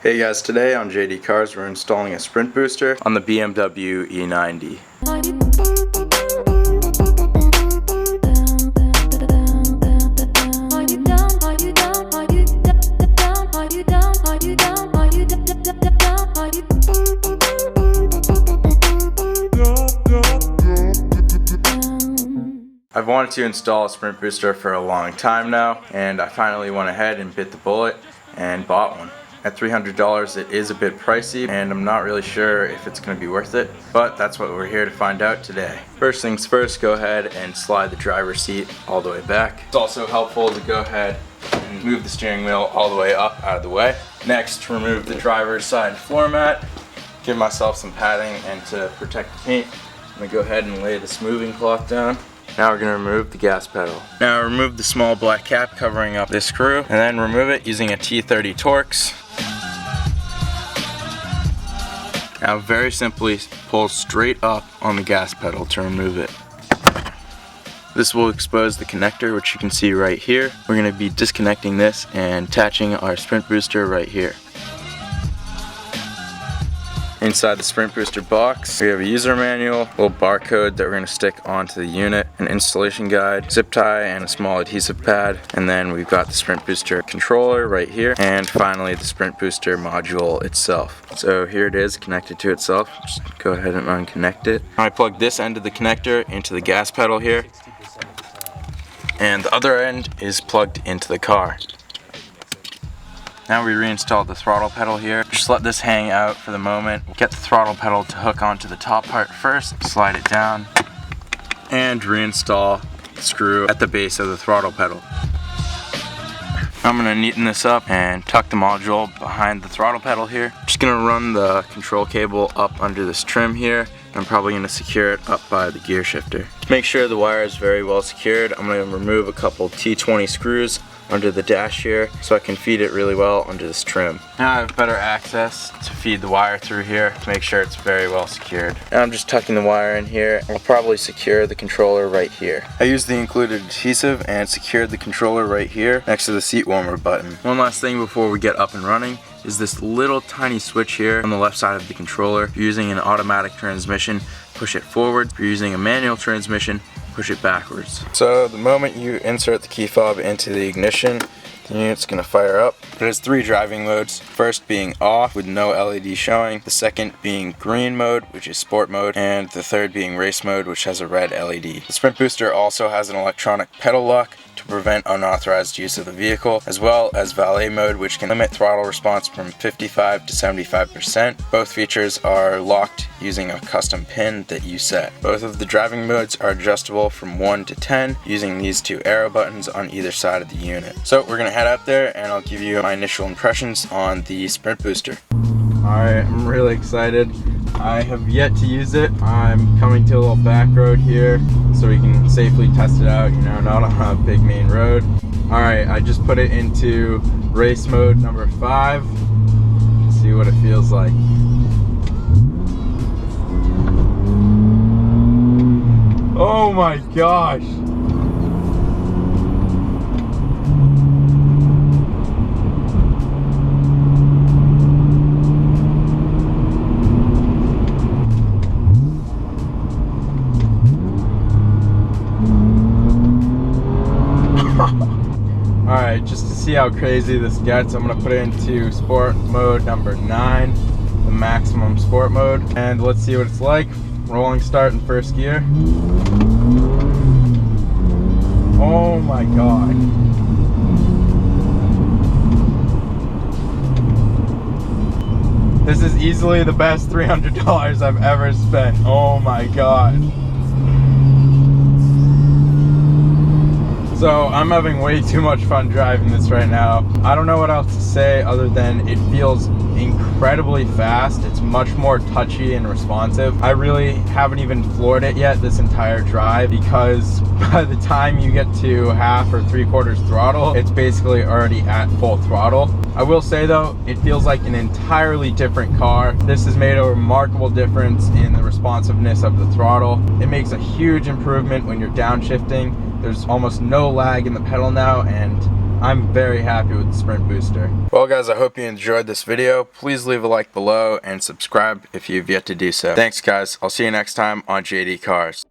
Hey guys, today on JD Cars we're installing a sprint booster on the BMW E90. I've wanted to install a sprint booster for a long time now, and I finally went ahead and bit the bullet and bought one. At $300 it is a bit pricey, and I'm not really sure if it's going to be worth it, but that's what we're here to find out today. First things first, go ahead and slide the driver's seat all the way back. It's also helpful to go ahead and move the steering wheel all the way up out of the way. Next, remove the driver's side floor mat. Give myself some padding, and to protect the paint, I'm going to go ahead and lay the smoothing cloth down. Now we're going to remove the gas pedal. Now remove the small black cap covering up this screw, and then remove it using a T30 Torx. Now very simply pull straight up on the gas pedal to remove it. This will expose the connector, which you can see right here. We're going to be disconnecting this and attaching our sprint booster right here. Inside the sprint booster box, we have a user manual, a little barcode that we're going to stick onto the unit, an installation guide, zip tie, and a small adhesive pad. And then we've got the sprint booster controller right here, and finally the sprint booster module itself. So here it is connected to itself. Just go ahead and unconnect it. I plug this end of the connector into the gas pedal here, and the other end is plugged into the car. Now we reinstall the throttle pedal here. Just let this hang out for the moment. Get the throttle pedal to hook onto the top part first, slide it down, and reinstall the screw at the base of the throttle pedal. I'm going to neaten this up and tuck the module behind the throttle pedal here. Just going to run the control cable up under this trim here. I'm probably going to secure it up by the gear shifter. To make sure the wire is very well secured, I'm going to remove a couple T20 screws under the dash here so I can feed it really well under this trim. Now I have better access to feed the wire through here to make sure it's very well secured. Now I'm just tucking the wire in here. I'll probably secure the controller right here. I used the included adhesive and secured the controller right here next to the seat warmer button. One last thing before we get up and running is this little tiny switch here on the left side of the controller. If you're using an automatic transmission, push it forward. If you're using a manual transmission, push it backwards. So the moment you insert the key fob into the ignition, the unit's going to fire up. It has three driving modes, first being off with no LED showing, the second being green mode, which is sport mode, and the third being race mode, which has a red LED. The sprint booster also has an electronic pedal lock to prevent unauthorized use of the vehicle, as well as valet mode, which can limit throttle response from 55 to 75%. Both features are locked using a custom pin that you set. Both of the driving modes are adjustable from 1 to 10 using these two arrow buttons on either side of the unit. So we're going to head out there and I'll give you my initial impressions on the sprint booster. Alright, I'm really excited. I have yet to use it. I'm coming to a little back road here so we can safely test it out, not on a big main road. Alright, I just put it into race mode number 5. Let's see what it feels like. Oh my gosh! Alright, just to see how crazy this gets, I'm going to put it into sport mode number 9, the maximum sport mode, and let's see what it's like. Rolling start in first gear. Oh my god. This is easily the best $300 I've ever spent. Oh my god. So I'm having way too much fun driving this right now. I don't know what else to say other than it feels incredibly fast. It's much more touchy and responsive. I really haven't even floored it yet this entire drive, because by the time you get to half or 3/4 throttle, it's basically already at full throttle. I will say though, it feels like an entirely different car. This has made a remarkable difference in the responsiveness of the throttle. It makes a huge improvement when you're downshifting. There's almost no lag in the pedal now, and I'm very happy with the Sprint booster. Well guys, I hope you enjoyed this video. Please leave a like below and subscribe if you've yet to do so. Thanks guys, I'll see you next time on JD Cars.